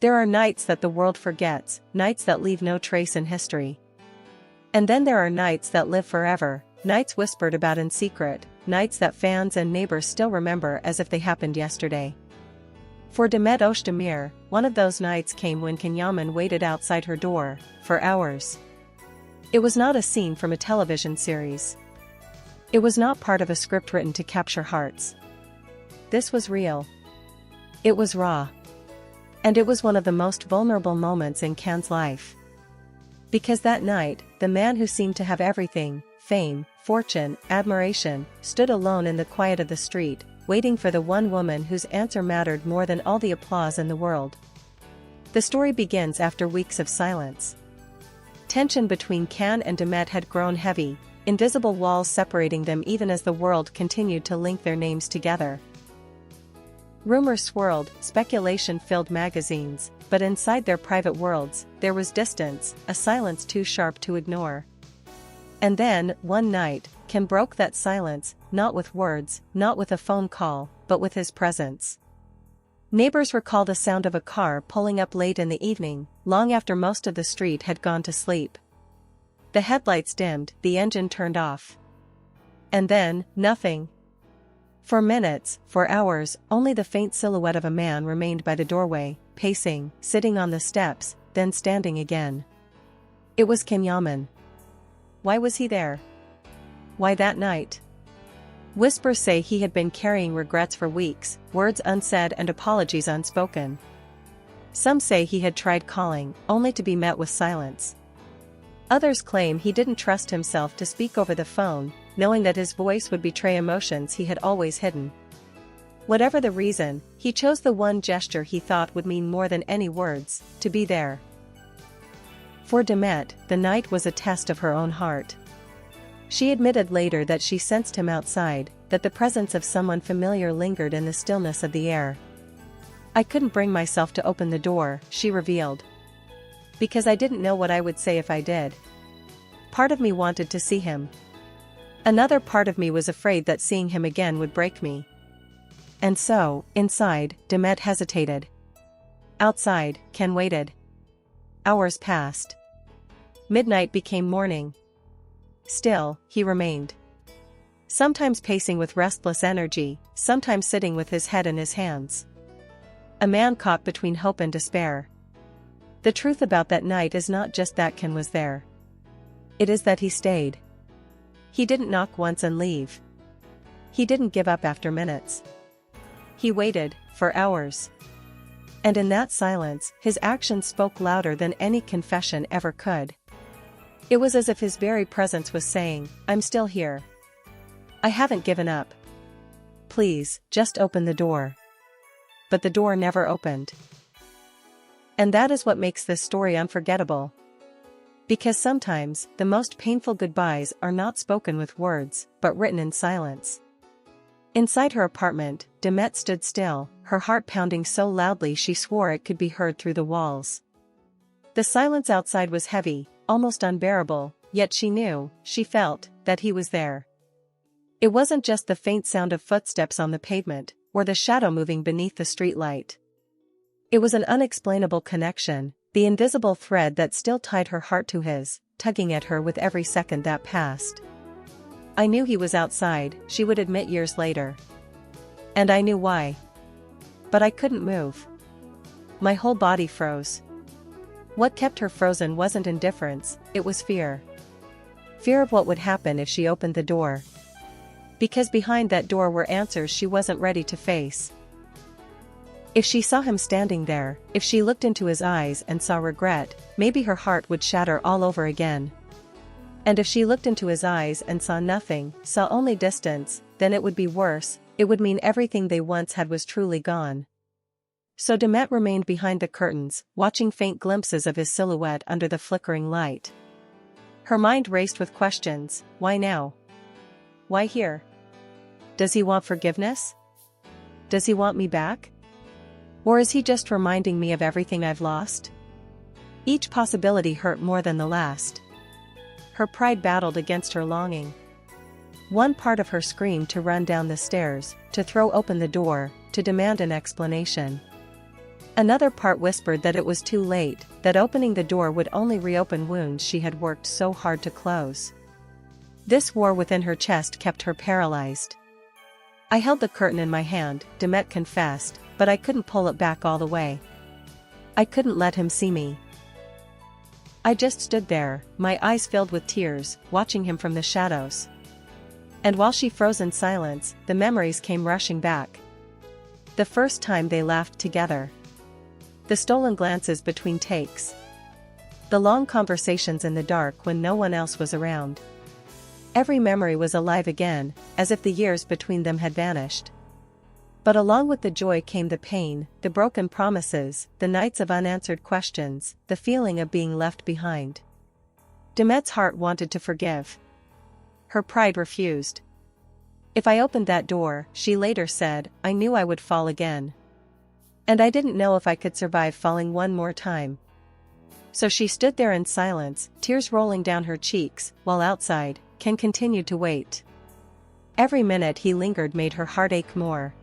There are nights that the world forgets, nights that leave no trace in history. And then there are nights that live forever, nights whispered about in secret, nights that fans and neighbors still remember as if they happened yesterday. For Demet Özdemir, one of those nights came when Can Yaman waited outside her door, for hours. It was not a scene from a television series. It was not part of a script written to capture hearts. This was real. It was raw. And it was one of the most vulnerable moments in Can's life. Because that night, the man who seemed to have everything, fame, fortune, admiration, stood alone in the quiet of the street, waiting for the one woman whose answer mattered more than all the applause in the world. The story begins after weeks of silence. Tension between Can and Demet had grown heavy, invisible walls separating them even as the world continued to link their names together. Rumors swirled, speculation filled magazines, but inside their private worlds, there was distance, a silence too sharp to ignore. And then, one night, Can broke that silence, not with words, not with a phone call, but with his presence. Neighbors recalled the sound of a car pulling up late in the evening, long after most of the street had gone to sleep. The headlights dimmed, the engine turned off. And then, nothing. For minutes, for hours, only the faint silhouette of a man remained by the doorway, pacing, sitting on the steps, then standing again. It was Can Yaman. Why was he there? Why that night? Whispers say he had been carrying regrets for weeks, words unsaid and apologies unspoken. Some say he had tried calling, only to be met with silence. Others claim he didn't trust himself to speak over the phone, knowing that his voice would betray emotions he had always hidden. Whatever the reason, he chose the one gesture he thought would mean more than any words, to be there. For Demet, the night was a test of her own heart. She admitted later that she sensed him outside, that the presence of someone familiar lingered in the stillness of the air. I couldn't bring myself to open the door, she revealed. Because I didn't know what I would say if I did. Part of me wanted to see him. Another part of me was afraid that seeing him again would break me. And so, inside, Demet hesitated. Outside, Can waited. Hours passed. Midnight became morning. Still, he remained. Sometimes pacing with restless energy, sometimes sitting with his head in his hands. A man caught between hope and despair. The truth about that night is not just that Can was there. It is that he stayed. He didn't knock once and leave. He didn't give up after minutes. He waited, for hours. And in that silence, his actions spoke louder than any confession ever could. It was as if his very presence was saying, I'm still here. I haven't given up. Please, just open the door. But the door never opened. And that is what makes this story unforgettable. Because sometimes, the most painful goodbyes are not spoken with words, but written in silence. Inside her apartment, Demet stood still, her heart pounding so loudly she swore it could be heard through the walls. The silence outside was heavy, almost unbearable, yet she felt, that he was there. It wasn't just the faint sound of footsteps on the pavement, or the shadow moving beneath the streetlight. It was an unexplainable connection, the invisible thread that still tied her heart to his, tugging at her with every second that passed. I knew he was outside, she would admit years later. And I knew why. But I couldn't move. My whole body froze. What kept her frozen wasn't indifference, it was fear. Fear of what would happen if she opened the door. Because behind that door were answers she wasn't ready to face. If she saw him standing there, if she looked into his eyes and saw regret, maybe her heart would shatter all over again. And if she looked into his eyes and saw nothing, saw only distance, then it would be worse, it would mean everything they once had was truly gone. So Demet remained behind the curtains, watching faint glimpses of his silhouette under the flickering light. Her mind raced with questions, why now? Why here? Does he want forgiveness? Does he want me back? Or is he just reminding me of everything I've lost? Each possibility hurt more than the last. Her pride battled against her longing. One part of her screamed to run down the stairs, to throw open the door, to demand an explanation. Another part whispered that it was too late, that opening the door would only reopen wounds she had worked so hard to close. This war within her chest kept her paralyzed. I held the curtain in my hand, Demet confessed, but I couldn't pull it back all the way. I couldn't let him see me. I just stood there, my eyes filled with tears, watching him from the shadows. And while she froze in silence, the memories came rushing back. The first time they laughed together. The stolen glances between takes. The long conversations in the dark when no one else was around. Every memory was alive again, as if the years between them had vanished. But along with the joy came the pain, the broken promises, the nights of unanswered questions, the feeling of being left behind. Demet's heart wanted to forgive. Her pride refused. If I opened that door, she later said, I knew I would fall again. And I didn't know if I could survive falling one more time. So she stood there in silence, tears rolling down her cheeks, while outside, Ken continued to wait. Every minute he lingered made her heart ache more.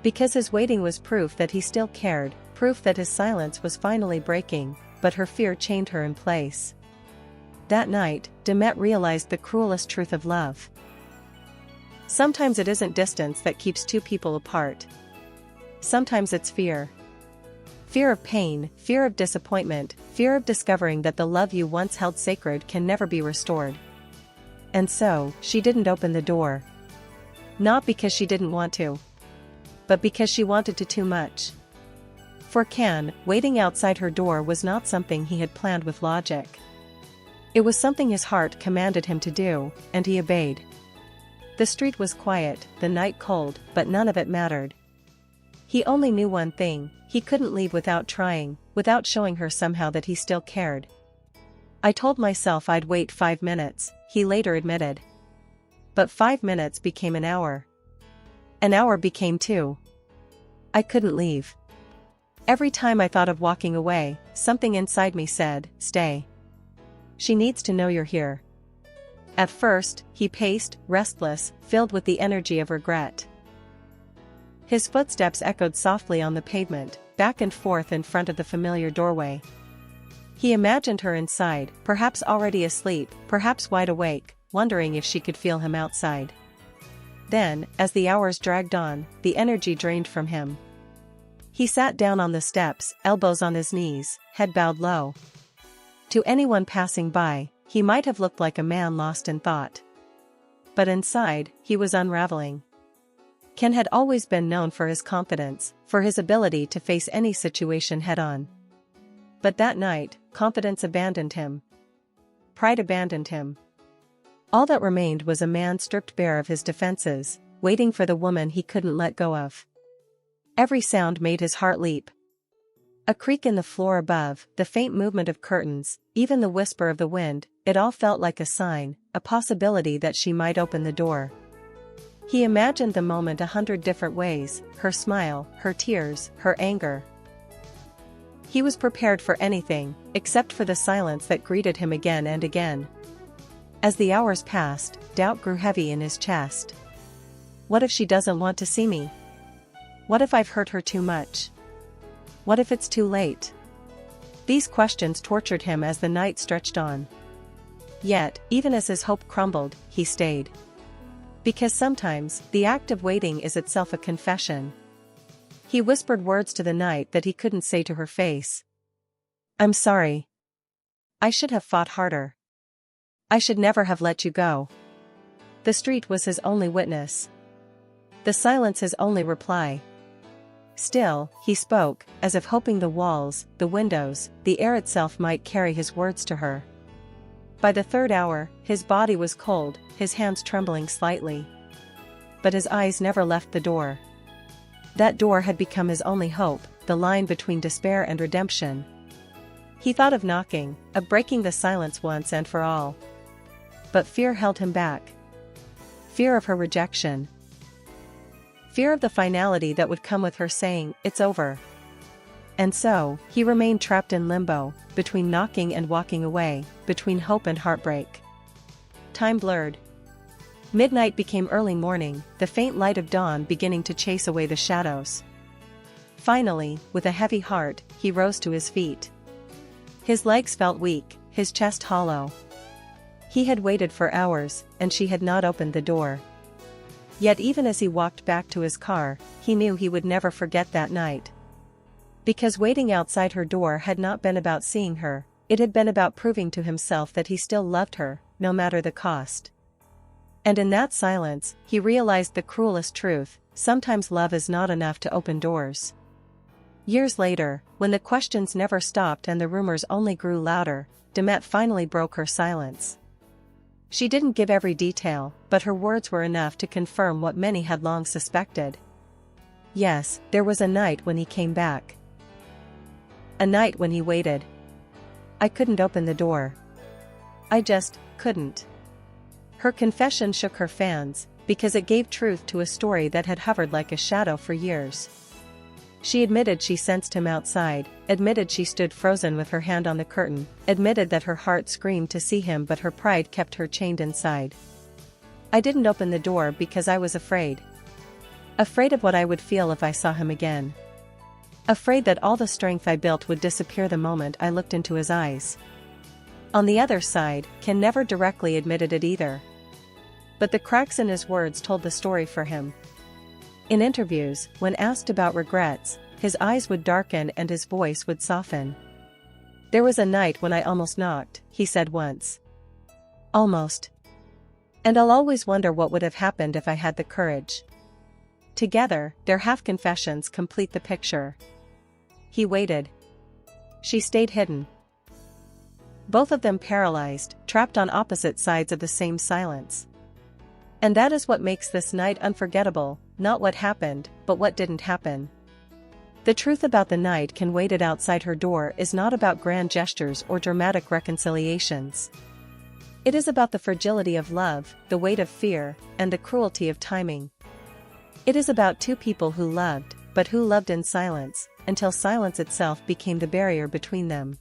Because his waiting was proof that he still cared, proof that his silence was finally breaking, but her fear chained her in place. That night, Demet realized the cruelest truth of love. Sometimes it isn't distance that keeps two people apart. Sometimes it's fear. Fear of pain, fear of disappointment, fear of discovering that the love you once held sacred can never be restored. And so, she didn't open the door. Not because she didn't want to, but because she wanted to too much. For Ken, waiting outside her door was not something he had planned with logic. It was something his heart commanded him to do, and he obeyed. The street was quiet, the night cold, but none of it mattered. He only knew one thing, he couldn't leave without trying, without showing her somehow that he still cared. I told myself I'd wait 5 minutes, he later admitted. But 5 minutes became an hour. An hour became 2. I couldn't leave. Every time I thought of walking away, something inside me said, stay. She needs to know you're here. At first, he paced, restless, filled with the energy of regret. His footsteps echoed softly on the pavement, back and forth in front of the familiar doorway. He imagined her inside, perhaps already asleep, perhaps wide awake, wondering if she could feel him outside. Then, as the hours dragged on, the energy drained from him. He sat down on the steps, elbows on his knees, head bowed low. To anyone passing by, he might have looked like a man lost in thought. But inside, he was unraveling. Ken had always been known for his confidence, for his ability to face any situation head-on. But that night, confidence abandoned him. Pride abandoned him. All that remained was a man stripped bare of his defenses, waiting for the woman he couldn't let go of. Every sound made his heart leap. A creak in the floor above, the faint movement of curtains, even the whisper of the wind, it all felt like a sign, a possibility that she might open the door. He imagined the moment 100 different ways, her smile, her tears, her anger. He was prepared for anything, except for the silence that greeted him again and again. As the hours passed, doubt grew heavy in his chest. What if she doesn't want to see me? What if I've hurt her too much? What if it's too late? These questions tortured him as the night stretched on. Yet, even as his hope crumbled, he stayed. Because sometimes, the act of waiting is itself a confession. He whispered words to the night that he couldn't say to her face. I'm sorry. I should have fought harder. I should never have let you go. The street was his only witness. The silence his only reply. Still, he spoke, as if hoping the walls, the windows, the air itself might carry his words to her. By the 3rd hour, his body was cold, his hands trembling slightly. But his eyes never left the door. That door had become his only hope, the line between despair and redemption. He thought of knocking, of breaking the silence once and for all. But fear held him back. Fear of her rejection. Fear of the finality that would come with her saying, it's over. And so, he remained trapped in limbo, between knocking and walking away, between hope and heartbreak. Time blurred. Midnight became early morning, the faint light of dawn beginning to chase away the shadows. Finally, with a heavy heart, he rose to his feet. His legs felt weak, his chest hollow. He had waited for hours, and she had not opened the door. Yet even as he walked back to his car, he knew he would never forget that night. Because waiting outside her door had not been about seeing her, it had been about proving to himself that he still loved her, no matter the cost. And in that silence, he realized the cruelest truth: sometimes love is not enough to open doors. Years later, when the questions never stopped and the rumors only grew louder, Demet finally broke her silence. She didn't give every detail, but her words were enough to confirm what many had long suspected. Yes, there was a night when he came back. A night when he waited. I couldn't open the door. I just couldn't. Her confession shook her fans, because it gave truth to a story that had hovered like a shadow for years. She admitted she sensed him outside, admitted she stood frozen with her hand on the curtain, admitted that her heart screamed to see him but her pride kept her chained inside. I didn't open the door because I was afraid. Afraid of what I would feel if I saw him again. Afraid that all the strength I built would disappear the moment I looked into his eyes. On the other side, Can never directly admitted it either. But the cracks in his words told the story for him. In interviews, when asked about regrets, his eyes would darken and his voice would soften. There was a night when I almost knocked, he said once. Almost. And I'll always wonder what would have happened if I had the courage. Together, their half-confessions complete the picture. He waited. She stayed hidden. Both of them paralyzed, trapped on opposite sides of the same silence. And that is what makes this night unforgettable, not what happened, but what didn't happen. The truth about the night Can waited outside her door is not about grand gestures or dramatic reconciliations. It is about the fragility of love, the weight of fear, and the cruelty of timing. It is about two people who loved, but who loved in silence, until silence itself became the barrier between them.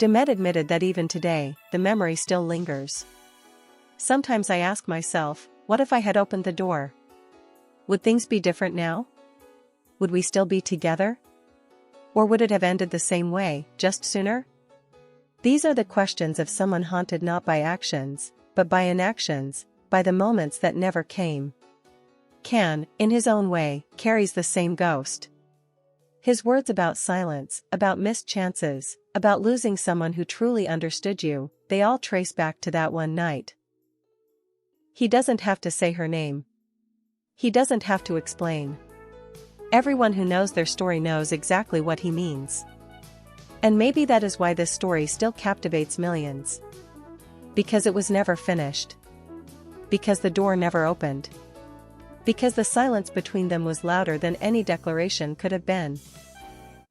Demet admitted that even today, the memory still lingers. Sometimes I ask myself, what if I had opened the door? Would things be different now? Would we still be together? Or would it have ended the same way, just sooner? These are the questions of someone haunted not by actions, but by inactions, by the moments that never came. Can, in his own way, carries the same ghost. His words about silence, about missed chances, about losing someone who truly understood you, they all trace back to that one night. He doesn't have to say her name. He doesn't have to explain. Everyone who knows their story knows exactly what he means. And maybe that is why this story still captivates millions. Because it was never finished. Because the door never opened. Because the silence between them was louder than any declaration could have been.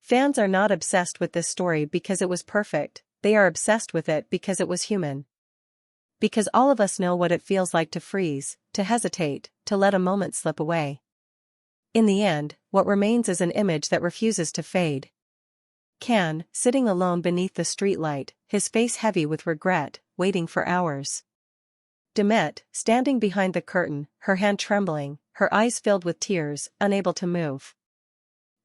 Fans are not obsessed with this story because it was perfect, they are obsessed with it because it was human. Because all of us know what it feels like to freeze, to hesitate, to let a moment slip away. In the end, what remains is an image that refuses to fade. Can, sitting alone beneath the streetlight, his face heavy with regret, waiting for hours. Demet, standing behind the curtain, her hand trembling, her eyes filled with tears, unable to move.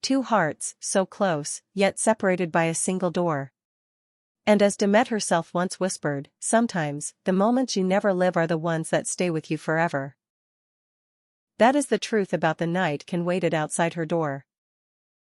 Two hearts, so close, yet separated by a single door. And as Demet herself once whispered, sometimes, the moments you never live are the ones that stay with you forever. That is the truth about the night Can waited outside her door.